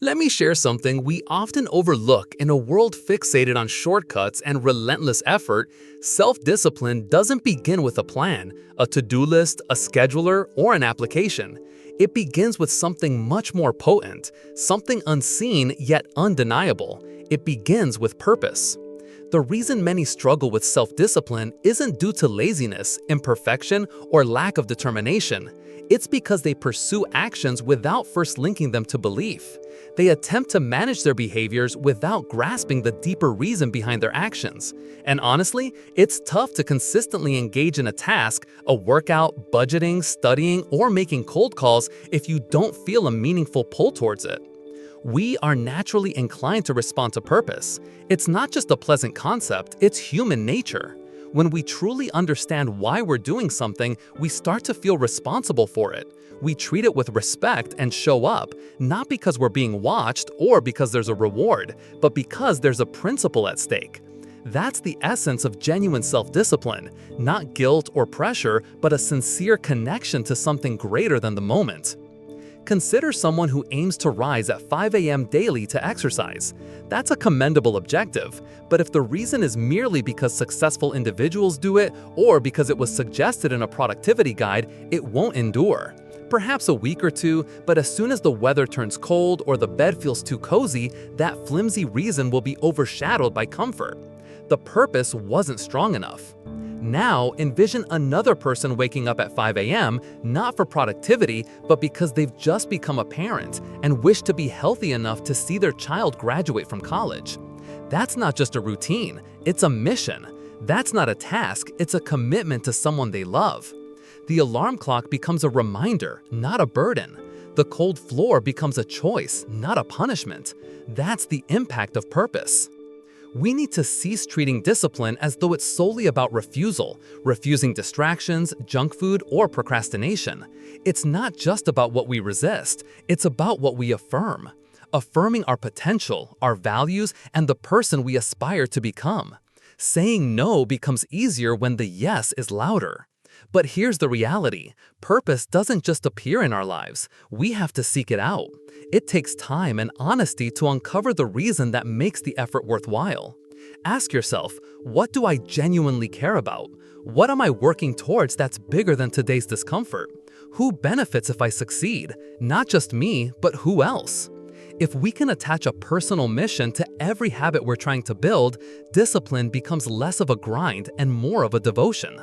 Let me share something we often overlook in a world fixated on shortcuts and relentless effort. Self-discipline doesn't begin with a plan, a to-do list, a scheduler, or an application. It begins with something much more potent, something unseen yet undeniable. It begins with purpose. The reason many struggle with self-discipline isn't due to laziness, imperfection, or lack of determination. It's because they pursue actions without first linking them to belief. They attempt to manage their behaviors without grasping the deeper reason behind their actions. And honestly, it's tough to consistently engage in a task, a workout, budgeting, studying, or making cold calls if you don't feel a meaningful pull towards it. We are naturally inclined to respond to purpose. It's not just a pleasant concept, it's human nature. When we truly understand why we're doing something, we start to feel responsible for it. We treat it with respect and show up, not because we're being watched or because there's a reward, but because there's a principle at stake. That's the essence of genuine self-discipline, not guilt or pressure, but a sincere connection to something greater than the moment. Consider someone who aims to rise at 5 a.m. daily to exercise. That's a commendable objective, but if the reason is merely because successful individuals do it or because it was suggested in a productivity guide, it won't endure. Perhaps a week or two, but as soon as the weather turns cold or the bed feels too cozy, that flimsy reason will be overshadowed by comfort. The purpose wasn't strong enough. Now, envision another person waking up at 5 a.m., not for productivity, but because they've just become a parent and wish to be healthy enough to see their child graduate from college. That's not just a routine, it's a mission. That's not a task, it's a commitment to someone they love. The alarm clock becomes a reminder, not a burden. The cold floor becomes a choice, not a punishment. That's the impact of purpose. We need to cease treating discipline as though it's solely about refusing distractions, junk food, or procrastination. It's not just about what we resist, it's about what we affirm. Affirming our potential, our values, and the person we aspire to become. Saying no becomes easier when the yes is louder. But here's the reality. Purpose doesn't just appear in our lives. We have to seek it out. It takes time and honesty to uncover the reason that makes the effort worthwhile. Ask yourself, what do I genuinely care about? What am I working towards that's bigger than today's discomfort? Who benefits if I succeed? Not just me, but who else? If we can attach a personal mission to every habit we're trying to build, discipline becomes less of a grind and more of a devotion.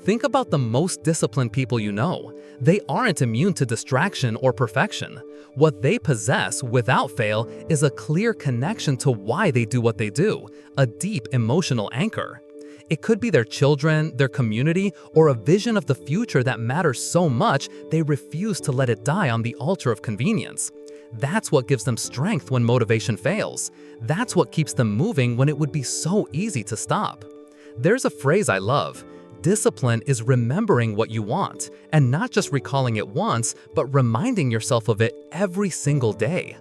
Think about the most disciplined people you know. They aren't immune to distraction or perfection. What they possess, without fail, is a clear connection to why they do what they do, a deep emotional anchor. It could be their children, their community, or a vision of the future that matters so much they refuse to let it die on the altar of convenience. That's what gives them strength when motivation fails. That's what keeps them moving when it would be so easy to stop. There's a phrase I love. Discipline is remembering what you want, and not just recalling it once, but reminding yourself of it every single day.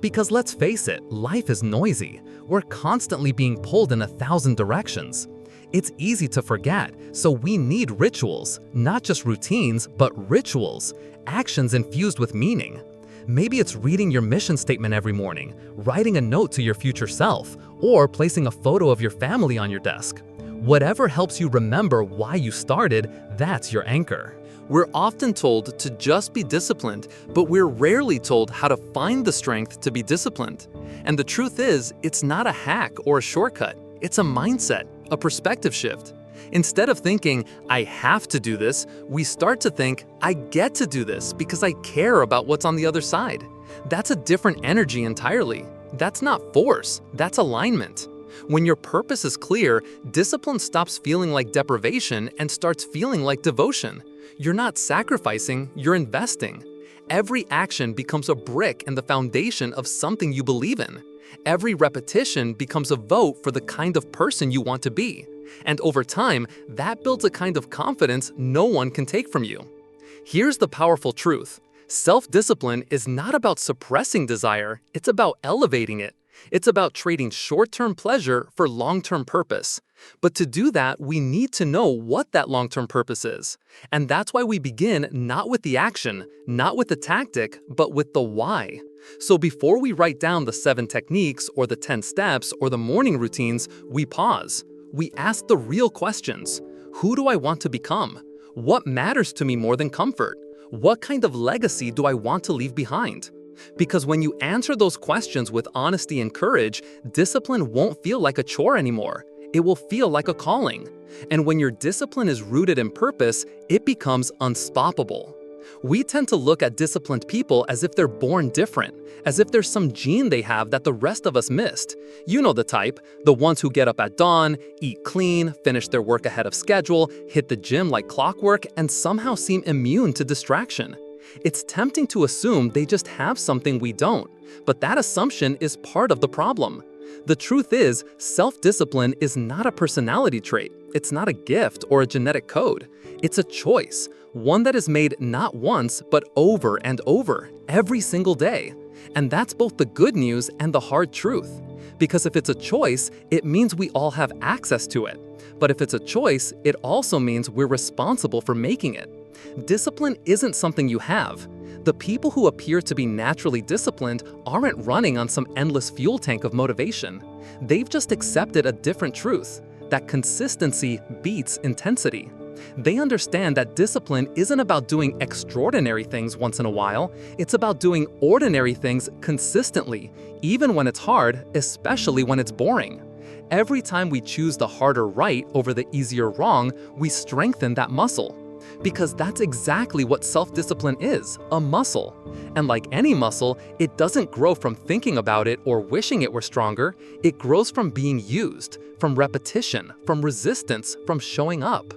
Because let's face it, life is noisy. We're constantly being pulled in 1,000 directions. It's easy to forget, so we need rituals, not just routines, but rituals, actions infused with meaning. Maybe it's reading your mission statement every morning, writing a note to your future self, or placing a photo of your family on your desk. Whatever helps you remember why you started, that's your anchor. We're often told to just be disciplined, but we're rarely told how to find the strength to be disciplined. And the truth is, it's not a hack or a shortcut. It's a mindset, a perspective shift. Instead of thinking, I have to do this, we start to think, I get to do this because I care about what's on the other side. That's a different energy entirely. That's not force, that's alignment. When your purpose is clear, discipline stops feeling like deprivation and starts feeling like devotion. You're not sacrificing, you're investing. Every action becomes a brick in the foundation of something you believe in. Every repetition becomes a vote for the kind of person you want to be. And over time, that builds a kind of confidence no one can take from you. Here's the powerful truth. Self-discipline is not about suppressing desire, it's about elevating it. It's about trading short-term pleasure for long-term purpose. But to do that, we need to know what that long-term purpose is. And that's why we begin not with the action, not with the tactic, but with the why. So before we write down the 7 techniques or the 10 steps or the morning routines, we pause. We ask the real questions. Who do I want to become? What matters to me more than comfort? What kind of legacy do I want to leave behind? Because when you answer those questions with honesty and courage, discipline won't feel like a chore anymore. It will feel like a calling. And when your discipline is rooted in purpose, it becomes unstoppable. We tend to look at disciplined people as if they're born different, as if there's some gene they have that the rest of us missed. You know the type, the ones who get up at dawn, eat clean, finish their work ahead of schedule, hit the gym like clockwork, and somehow seem immune to distraction. It's tempting to assume they just have something we don't, but that assumption is part of the problem. The truth is, self-discipline is not a personality trait. It's not a gift or a genetic code. It's a choice, one that is made not once, but over and over, every single day. And that's both the good news and the hard truth. Because if it's a choice, it means we all have access to it. But if it's a choice, it also means we're responsible for making it. Discipline isn't something you have. The people who appear to be naturally disciplined aren't running on some endless fuel tank of motivation. They've just accepted a different truth, that consistency beats intensity. They understand that discipline isn't about doing extraordinary things once in a while, it's about doing ordinary things consistently, even when it's hard, especially when it's boring. Every time we choose the harder right over the easier wrong, we strengthen that muscle. Because that's exactly what self-discipline is, a muscle. And like any muscle, it doesn't grow from thinking about it or wishing it were stronger. It grows from being used, from repetition, from resistance, from showing up.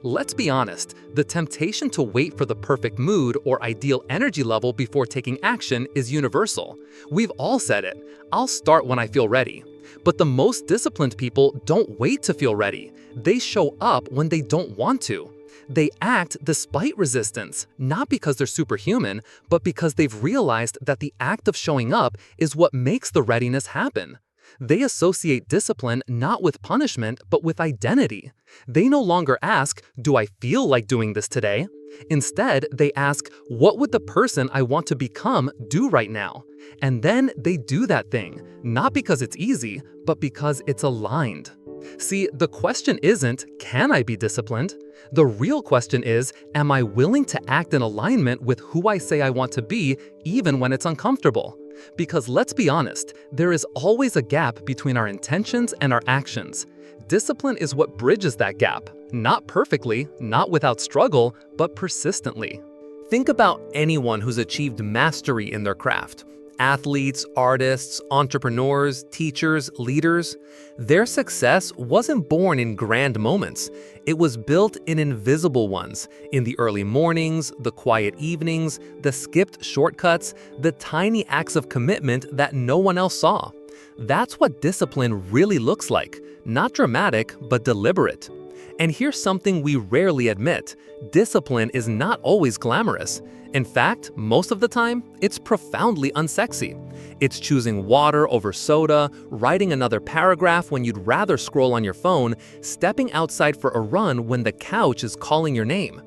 Let's be honest, the temptation to wait for the perfect mood or ideal energy level before taking action is universal. We've all said it, I'll start when I feel ready. But the most disciplined people don't wait to feel ready. They show up when they don't want to. They act despite resistance, not because they're superhuman, but because they've realized that the act of showing up is what makes the readiness happen. They associate discipline not with punishment, but with identity. They no longer ask, do I feel like doing this today? Instead, they ask, what would the person I want to become do right now? And then they do that thing, not because it's easy, but because it's aligned. See, the question isn't, can I be disciplined? The real question is, am I willing to act in alignment with who I say I want to be, even when it's uncomfortable? Because let's be honest, there is always a gap between our intentions and our actions. Discipline is what bridges that gap, not perfectly, not without struggle, but persistently. Think about anyone who's achieved mastery in their craft. Athletes, artists, entrepreneurs, teachers, leaders. Their success wasn't born in grand moments. It was built in invisible ones, in the early mornings, the quiet evenings, the skipped shortcuts, the tiny acts of commitment that no one else saw. That's what discipline really looks like, not dramatic, but deliberate. And here's something we rarely admit. Discipline is not always glamorous. In fact, most of the time, it's profoundly unsexy. It's choosing water over soda, writing another paragraph when you'd rather scroll on your phone, stepping outside for a run when the couch is calling your name.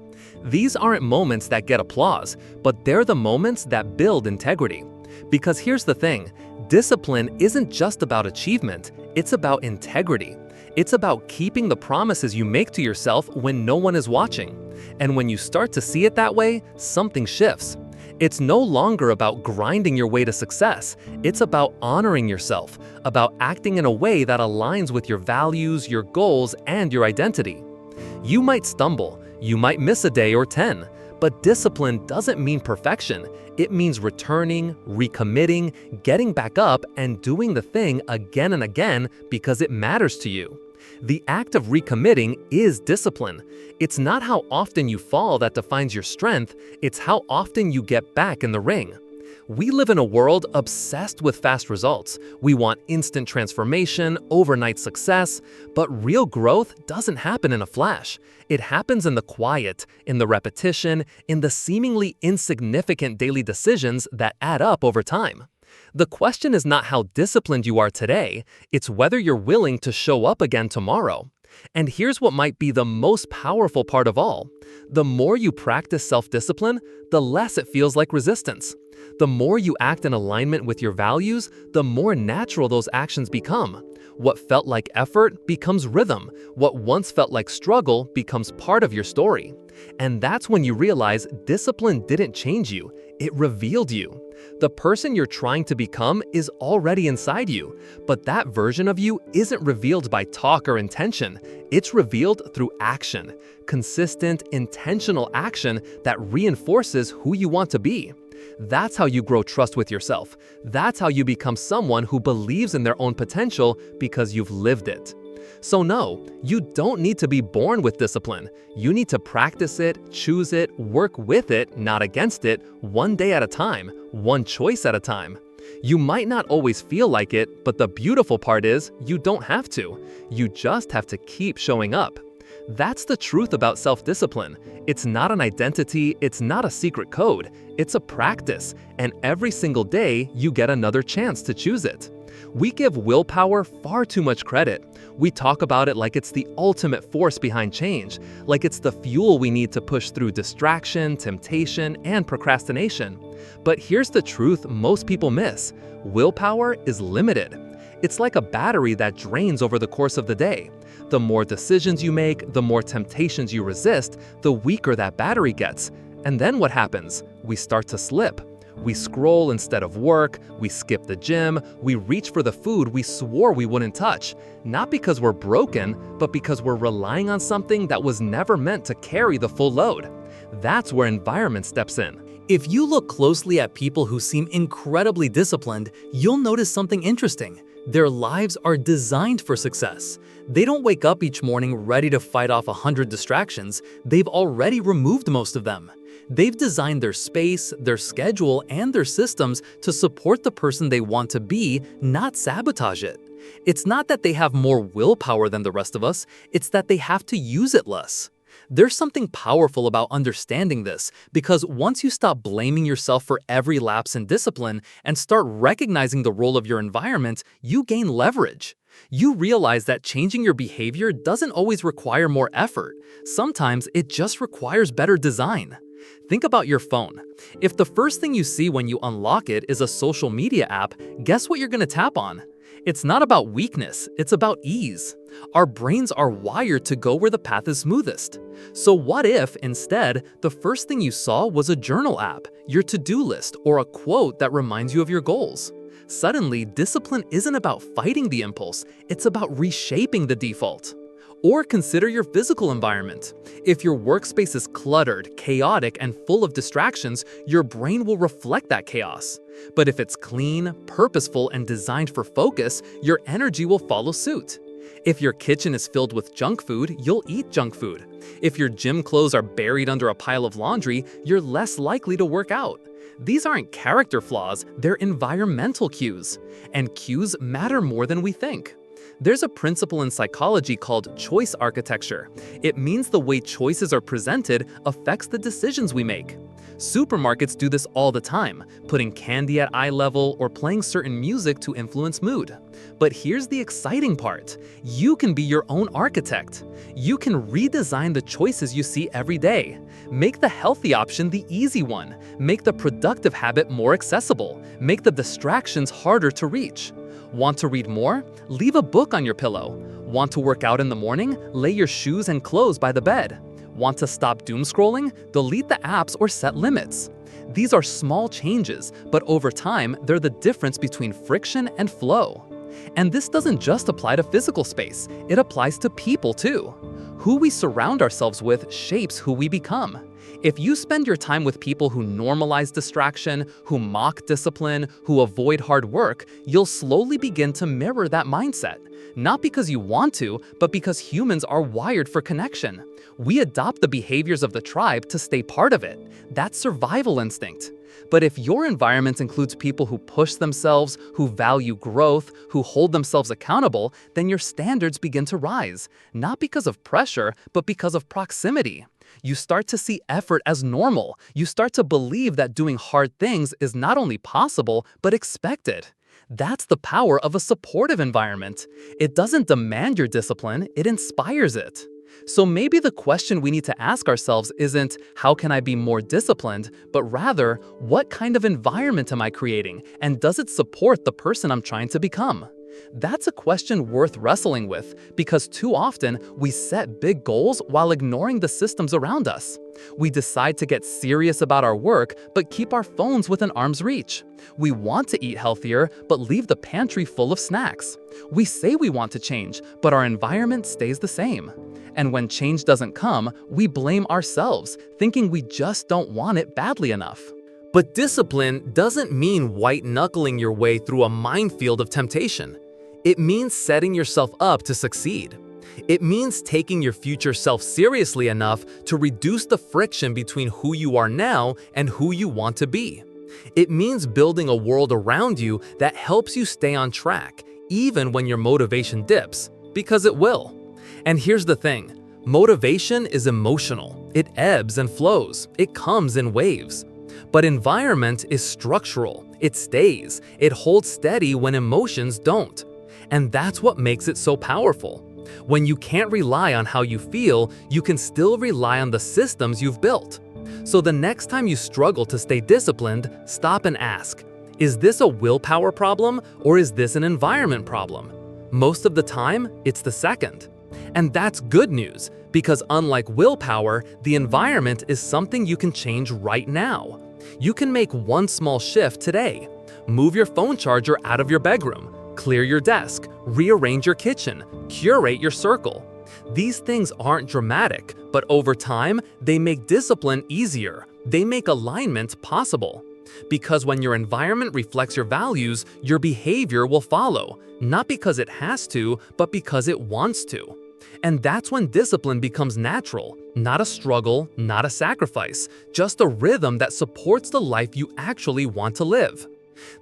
These aren't moments that get applause, but they're the moments that build integrity. Because here's the thing, discipline isn't just about achievement, it's about integrity. It's about keeping the promises you make to yourself when no one is watching. And when you start to see it that way, something shifts. It's no longer about grinding your way to success. It's about honoring yourself, about acting in a way that aligns with your values, your goals, and your identity. You might stumble, you might miss a day or 10, but discipline doesn't mean perfection. It means returning, recommitting, getting back up, and doing the thing again and again because it matters to you. The act of recommitting is discipline. It's not how often you fall that defines your strength, it's how often you get back in the ring. We live in a world obsessed with fast results. We want instant transformation, overnight success, but real growth doesn't happen in a flash. It happens in the quiet, in the repetition, in the seemingly insignificant daily decisions that add up over time. The question is not how disciplined you are today, it's whether you're willing to show up again tomorrow. And here's what might be the most powerful part of all. The more you practice self-discipline, the less it feels like resistance. The more you act in alignment with your values, the more natural those actions become. What felt like effort becomes rhythm. What once felt like struggle becomes part of your story. And that's when you realize discipline didn't change you, it revealed you. The person you're trying to become is already inside you, but that version of you isn't revealed by talk or intention. It's revealed through action, consistent, intentional action that reinforces who you want to be. That's how you grow trust with yourself. That's how you become someone who believes in their own potential because you've lived it. So no, you don't need to be born with discipline. You need to practice it, choose it, work with it, not against it, one day at a time, one choice at a time. You might not always feel like it, but the beautiful part is you don't have to. You just have to keep showing up. That's the truth about self-discipline. It's not an identity, it's not a secret code, it's a practice, and every single day you get another chance to choose it. We give willpower far too much credit. We talk about it like it's the ultimate force behind change, like it's the fuel we need to push through distraction, temptation, and procrastination. But here's the truth most people miss. Willpower is limited. It's like a battery that drains over the course of the day. The more decisions you make, the more temptations you resist, the weaker that battery gets. And then what happens? We start to slip. We scroll instead of work, we skip the gym, we reach for the food we swore we wouldn't touch. Not because we're broken, but because we're relying on something that was never meant to carry the full load. That's where environment steps in. If you look closely at people who seem incredibly disciplined, you'll notice something interesting. Their lives are designed for success. They don't wake up each morning ready to fight off 100 distractions. They've already removed most of them. They've designed their space, their schedule, and their systems to support the person they want to be, not sabotage it. It's not that they have more willpower than the rest of us, it's that they have to use it less. There's something powerful about understanding this, because once you stop blaming yourself for every lapse in discipline and start recognizing the role of your environment, you gain leverage. You realize that changing your behavior doesn't always require more effort. Sometimes it just requires better design. Think about your phone. If the first thing you see when you unlock it is a social media app, guess what you're going to tap on? It's not about weakness, it's about ease. Our brains are wired to go where the path is smoothest. So what if, instead, the first thing you saw was a journal app, your to-do list, or a quote that reminds you of your goals? Suddenly, discipline isn't about fighting the impulse, it's about reshaping the default. Or consider your physical environment. If your workspace is cluttered, chaotic, and full of distractions, your brain will reflect that chaos. But if it's clean, purposeful, and designed for focus, your energy will follow suit. If your kitchen is filled with junk food, you'll eat junk food. If your gym clothes are buried under a pile of laundry, you're less likely to work out. These aren't character flaws, they're environmental cues. And cues matter more than we think. There's a principle in psychology called choice architecture. It means the way choices are presented affects the decisions we make. Supermarkets do this all the time, putting candy at eye level or playing certain music to influence mood. But here's the exciting part. You can be your own architect. You can redesign the choices you see every day. Make the healthy option the easy one. Make the productive habit more accessible. Make the distractions harder to reach. Want to read more? Leave a book on your pillow. Want to work out in the morning? Lay your shoes and clothes by the bed. Want to stop doom scrolling? Delete the apps or set limits. These are small changes, but over time, they're the difference between friction and flow. And this doesn't just apply to physical space, it applies to people too. Who we surround ourselves with shapes who we become. If you spend your time with people who normalize distraction, who mock discipline, who avoid hard work, you'll slowly begin to mirror that mindset. Not because you want to, but because humans are wired for connection. We adopt the behaviors of the tribe to stay part of it. That's survival instinct. But if your environment includes people who push themselves, who value growth, who hold themselves accountable, then your standards begin to rise. Not because of pressure, but because of proximity. You start to see effort as normal. You start to believe that doing hard things is not only possible, but expected. That's the power of a supportive environment. It doesn't demand your discipline, it inspires it. So maybe the question we need to ask ourselves isn't, how can I be more disciplined, but rather, what kind of environment am I creating, and does it support the person I'm trying to become? That's a question worth wrestling with, because too often we set big goals while ignoring the systems around us. We decide to get serious about our work, but keep our phones within arm's reach. We want to eat healthier, but leave the pantry full of snacks. We say we want to change, but our environment stays the same. And when change doesn't come, we blame ourselves, thinking we just don't want it badly enough. But discipline doesn't mean white-knuckling your way through a minefield of temptation. It means setting yourself up to succeed. It means taking your future self seriously enough to reduce the friction between who you are now and who you want to be. It means building a world around you that helps you stay on track, even when your motivation dips, because it will. And here's the thing, motivation is emotional. It ebbs and flows. It comes in waves. But environment is structural. It stays. It holds steady when emotions don't. And that's what makes it so powerful. When you can't rely on how you feel, you can still rely on the systems you've built. So the next time you struggle to stay disciplined, stop and ask, is this a willpower problem or is this an environment problem? Most of the time, it's the second. And that's good news, because unlike willpower, the environment is something you can change right now. You can make one small shift today. Move your phone charger out of your bedroom. Clear your desk, rearrange your kitchen, curate your circle. These things aren't dramatic, but over time, they make discipline easier. They make alignment possible. Because when your environment reflects your values, your behavior will follow, not because it has to, but because it wants to. And that's when discipline becomes natural, not a struggle, not a sacrifice, just a rhythm that supports the life you actually want to live.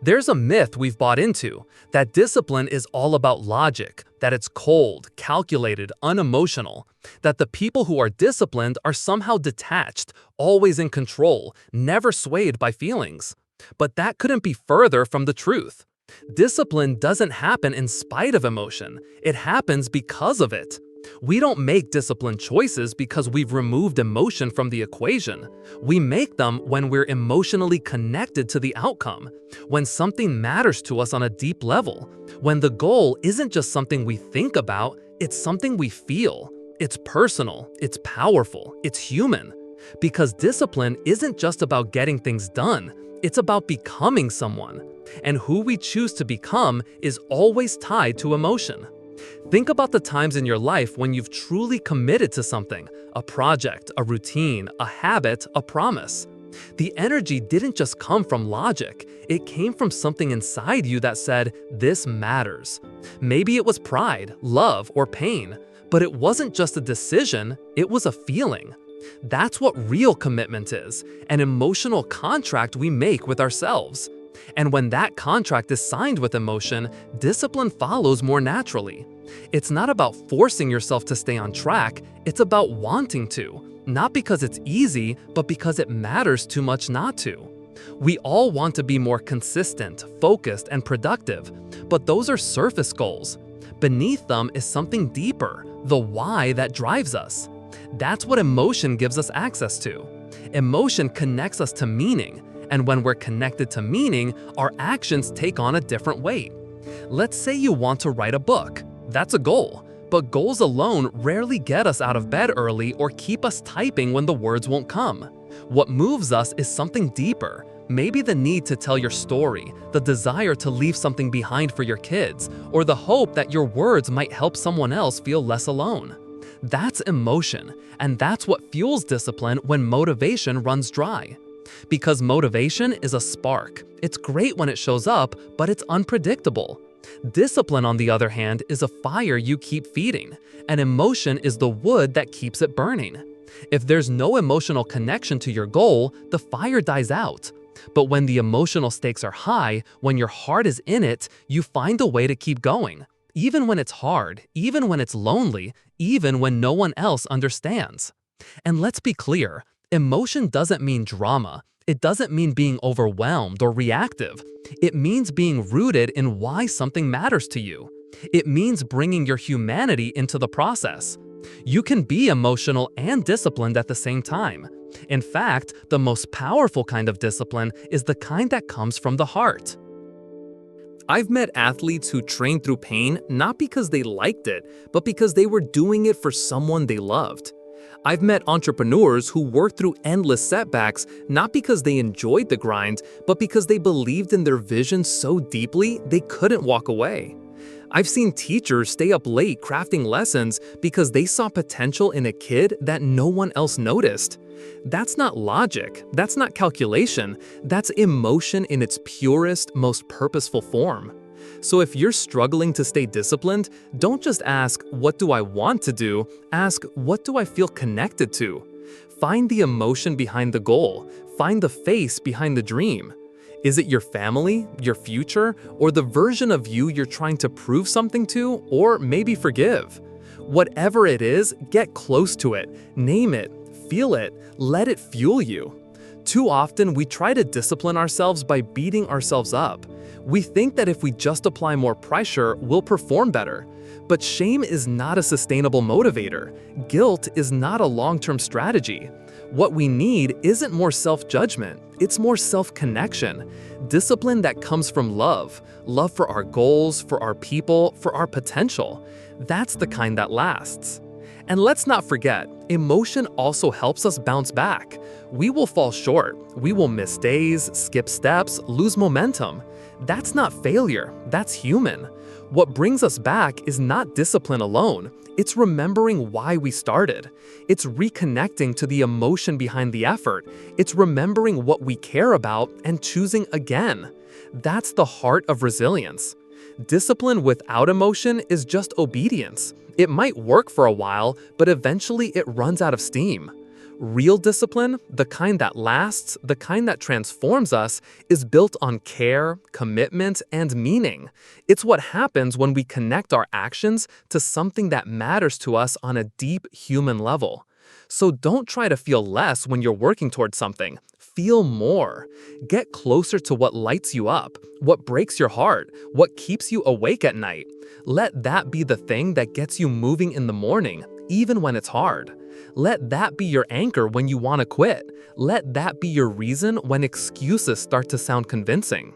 There's a myth we've bought into, that discipline is all about logic, that it's cold, calculated, unemotional, that the people who are disciplined are somehow detached, always in control, never swayed by feelings. But that couldn't be further from the truth. Discipline doesn't happen in spite of emotion, it happens because of it. We don't make disciplined choices because we've removed emotion from the equation. We make them when we're emotionally connected to the outcome, when something matters to us on a deep level, when the goal isn't just something we think about, it's something we feel. It's personal, it's powerful, it's human. Because discipline isn't just about getting things done, it's about becoming someone. And who we choose to become is always tied to emotion. Think about the times in your life when you've truly committed to something, a project, a routine, a habit, a promise. The energy didn't just come from logic, it came from something inside you that said, this matters. Maybe it was pride, love, or pain, but it wasn't just a decision, it was a feeling. That's what real commitment is, an emotional contract we make with ourselves. And when that contract is signed with emotion, discipline follows more naturally. It's not about forcing yourself to stay on track, it's about wanting to. Not because it's easy, but because it matters too much not to. We all want to be more consistent, focused, and productive, but those are surface goals. Beneath them is something deeper, the why that drives us. That's what emotion gives us access to. Emotion connects us to meaning. And when we're connected to meaning, our actions take on a different weight. Let's say you want to write a book. That's a goal. But goals alone rarely get us out of bed early or keep us typing when the words won't come. What moves us is something deeper. Maybe the need to tell your story, the desire to leave something behind for your kids, or the hope that your words might help someone else feel less alone. That's emotion, and that's what fuels discipline when motivation runs dry. Because motivation is a spark. It's great when it shows up, but it's unpredictable. Discipline, on the other hand, is a fire you keep feeding, and emotion is the wood that keeps it burning. If there's no emotional connection to your goal, the fire dies out. But when the emotional stakes are high, when your heart is in it, you find a way to keep going. Even when it's hard, even when it's lonely, even when no one else understands. And let's be clear, emotion doesn't mean drama. It doesn't mean being overwhelmed or reactive. It means being rooted in why something matters to you. It means bringing your humanity into the process. You can be emotional and disciplined at the same time. In fact, the most powerful kind of discipline is the kind that comes from the heart. I've met athletes who trained through pain not because they liked it, but because they were doing it for someone they loved. I've met entrepreneurs who worked through endless setbacks not because they enjoyed the grind, but because they believed in their vision so deeply they couldn't walk away. I've seen teachers stay up late crafting lessons because they saw potential in a kid that no one else noticed. That's not logic, that's not calculation, that's emotion in its purest, most purposeful form. So if you're struggling to stay disciplined, don't just ask, what do I want to do? Ask, what do I feel connected to? Find the emotion behind the goal. Find the face behind the dream. Is it your family, your future, or the version of you you're trying to prove something to, or maybe forgive? Whatever it is, get close to it, name it, feel it, let it fuel you. Too often, we try to discipline ourselves by beating ourselves up. We think that if we just apply more pressure, we'll perform better. But shame is not a sustainable motivator. Guilt is not a long-term strategy. What we need isn't more self-judgment, it's more self-connection. Discipline that comes from love for our goals, for our people, for our potential. That's the kind that lasts. And let's not forget, emotion also helps us bounce back. We will fall short, we will miss days, skip steps, lose momentum. That's not failure, that's human. What brings us back is not discipline alone, it's remembering why we started. It's reconnecting to the emotion behind the effort. It's remembering what we care about and choosing again. That's the heart of resilience. Discipline without emotion is just obedience. It might work for a while, but eventually it runs out of steam. Real discipline, the kind that lasts, the kind that transforms us, is built on care, commitment, and meaning. It's what happens when we connect our actions to something that matters to us on a deep human level. So don't try to feel less when you're working towards something. Feel more. Get closer to what lights you up, what breaks your heart, what keeps you awake at night. Let that be the thing that gets you moving in the morning, even when it's hard. Let that be your anchor when you want to quit. Let that be your reason when excuses start to sound convincing.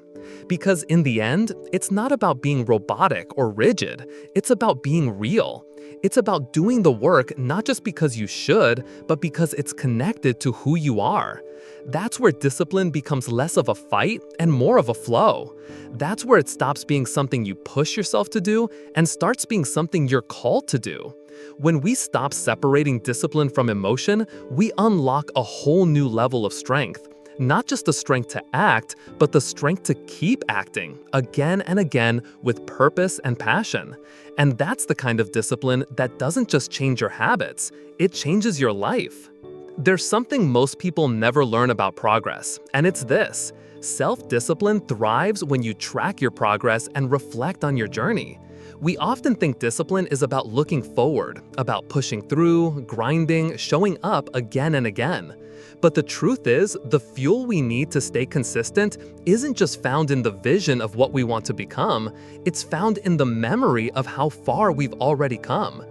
Because in the end, it's not about being robotic or rigid. It's about being real. It's about doing the work not just because you should, but because it's connected to who you are. That's where discipline becomes less of a fight and more of a flow. That's where it stops being something you push yourself to do and starts being something you're called to do. When we stop separating discipline from emotion, we unlock a whole new level of strength. Not just the strength to act, but the strength to keep acting again and again with purpose and passion. And that's the kind of discipline that doesn't just change your habits, it changes your life. There's something most people never learn about progress, and it's this: self-discipline thrives when you track your progress and reflect on your journey. We often think discipline is about looking forward, about pushing through, grinding, showing up again and again. But the truth is, the fuel we need to stay consistent isn't just found in the vision of what we want to become, it's found in the memory of how far we've already come.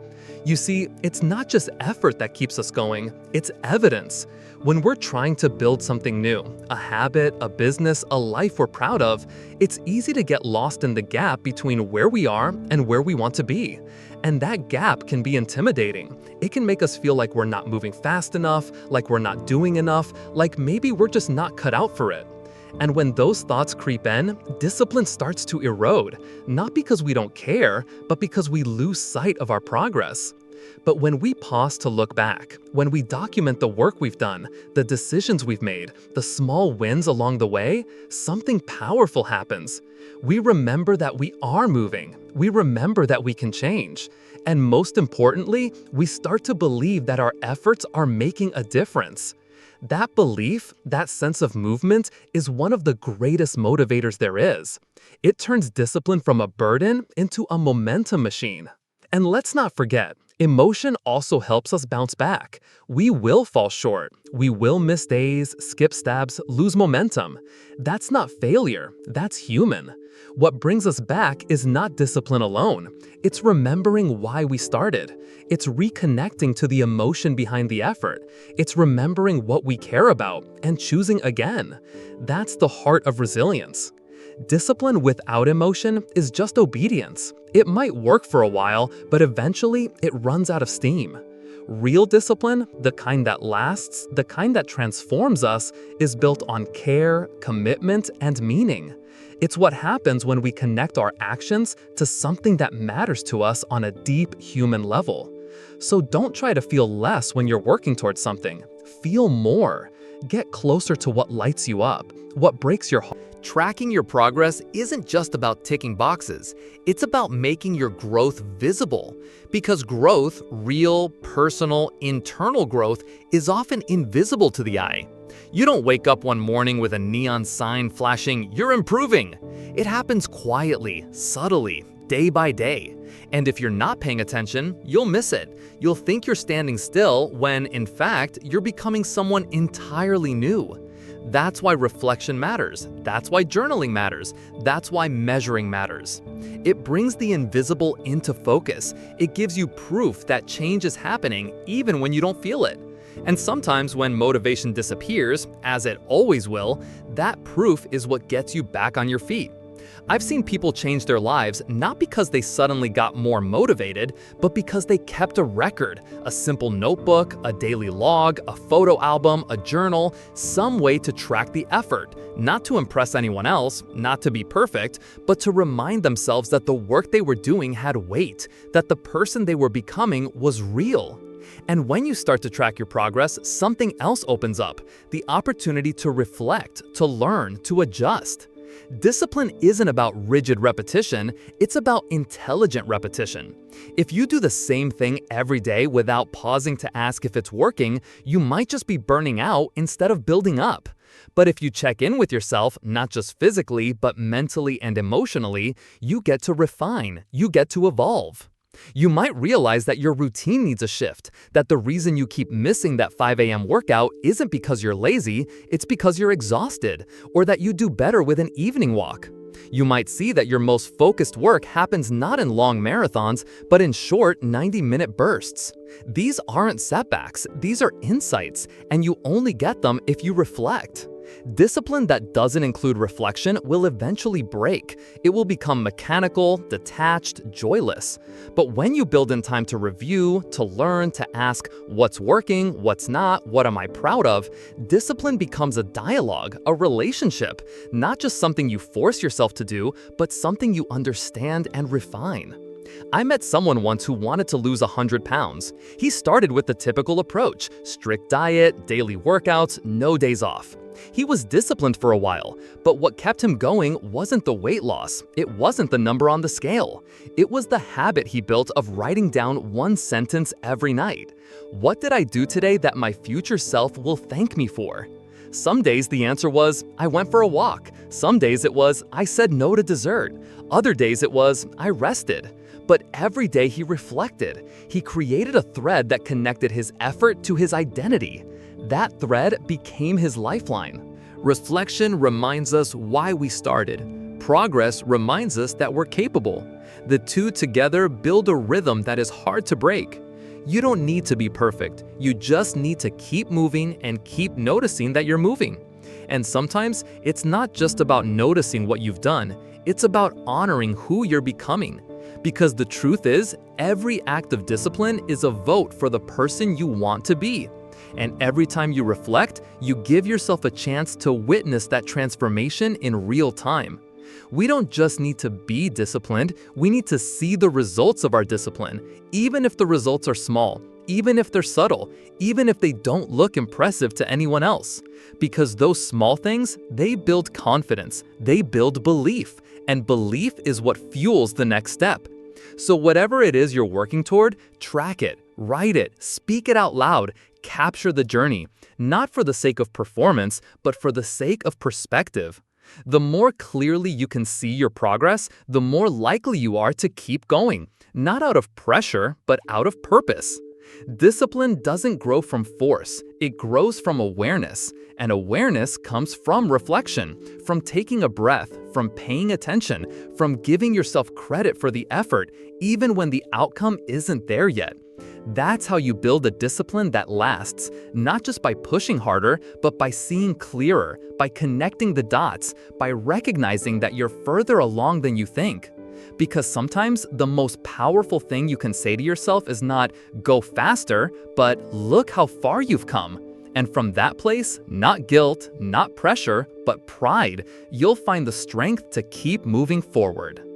You see, it's not just effort that keeps us going, it's evidence. When we're trying to build something new, a habit, a business, a life we're proud of, it's easy to get lost in the gap between where we are and where we want to be. And that gap can be intimidating. It can make us feel like we're not moving fast enough, like we're not doing enough, like maybe we're just not cut out for it. And when those thoughts creep in, discipline starts to erode, not because we don't care, but because we lose sight of our progress. But when we pause to look back, when we document the work we've done, the decisions we've made, the small wins along the way, something powerful happens. We remember that we are moving. We remember that we can change. And most importantly, we start to believe that our efforts are making a difference. That belief, that sense of movement, is one of the greatest motivators there is. It turns discipline from a burden into a momentum machine. And let's not forget, Emotion also helps us bounce back. We will fall short. We will miss days, skip steps, lose momentum. That's not failure, that's human. What brings us back is not discipline alone. It's remembering why we started. It's reconnecting to the emotion behind the effort. It's remembering what we care about and choosing again. That's the heart of resilience. Discipline without emotion is just obedience. It might work for a while, but eventually it runs out of steam. Real discipline, the kind that lasts, the kind that transforms us, is built on care, commitment, and meaning. It's what happens when we connect our actions to something that matters to us on a deep human level. So don't try to feel less when you're working towards something. Feel more. Get closer to what lights you up, what breaks your heart. Tracking your progress isn't just about ticking boxes. It's about making your growth visible. Because growth, real, personal, internal growth, is often invisible to the eye. You don't wake up one morning with a neon sign flashing, "You're improving." It happens quietly, subtly, day by day. And if you're not paying attention, you'll miss it. You'll think you're standing still when, in fact, you're becoming someone entirely new. That's why reflection matters. That's why journaling matters. That's why measuring matters. It brings the invisible into focus. It gives you proof that change is happening even when you don't feel it. And sometimes when motivation disappears, as it always will, that proof is what gets you back on your feet. I've seen people change their lives not because they suddenly got more motivated, but because they kept a record, a simple notebook, a daily log, a photo album, a journal, some way to track the effort, not to impress anyone else, not to be perfect, but to remind themselves that the work they were doing had weight, that the person they were becoming was real. And when you start to track your progress, something else opens up, the opportunity to reflect, to learn, to adjust. Discipline isn't about rigid repetition, it's about intelligent repetition. If you do the same thing every day without pausing to ask if it's working, you might just be burning out instead of building up. But if you check in with yourself, not just physically, but mentally and emotionally, you get to refine, you get to evolve. You might realize that your routine needs a shift, that the reason you keep missing that 5 a.m. workout isn't because you're lazy, it's because you're exhausted, or that you do better with an evening walk. You might see that your most focused work happens not in long marathons, but in short 90-minute bursts. These aren't setbacks, these are insights, and you only get them if you reflect. Discipline that doesn't include reflection will eventually break. It will become mechanical, detached, joyless. But when you build in time to review, to learn, to ask what's working, what's not, what am I proud of, discipline becomes a dialogue, a relationship, not just something you force yourself to do, but something you understand and refine. I met someone once who wanted to lose 100 pounds. He started with the typical approach: strict diet, daily workouts, no days off. He was disciplined for a while, but what kept him going wasn't the weight loss. It wasn't the number on the scale. It was the habit he built of writing down one sentence every night. What did I do today that my future self will thank me for? Some days the answer was, I went for a walk. Some days it was, I said no to dessert. Other days it was, I rested. But every day he reflected. He created a thread that connected his effort to his identity. That thread became his lifeline. Reflection reminds us why we started. Progress reminds us that we're capable. The two together build a rhythm that is hard to break. You don't need to be perfect. You just need to keep moving and keep noticing that you're moving. And sometimes it's not just about noticing what you've done. It's about honoring who you're becoming. Because the truth is, every act of discipline is a vote for the person you want to be. And every time you reflect, you give yourself a chance to witness that transformation in real time. We don't just need to be disciplined, we need to see the results of our discipline, even if the results are small, even if they're subtle, even if they don't look impressive to anyone else. Because those small things, they build confidence, they build belief, and belief is what fuels the next step. So whatever it is you're working toward, track it, write it, speak it out loud, capture the journey, not for the sake of performance, but for the sake of perspective. The more clearly you can see your progress, the more likely you are to keep going, not out of pressure, but out of purpose. Discipline doesn't grow from force, it grows from awareness. And awareness comes from reflection, from taking a breath, from paying attention, from giving yourself credit for the effort, even when the outcome isn't there yet. That's how you build a discipline that lasts, not just by pushing harder, but by seeing clearer, by connecting the dots, by recognizing that you're further along than you think. Because sometimes the most powerful thing you can say to yourself is not, go faster, but look how far you've come. And from that place, not guilt, not pressure, but pride, you'll find the strength to keep moving forward.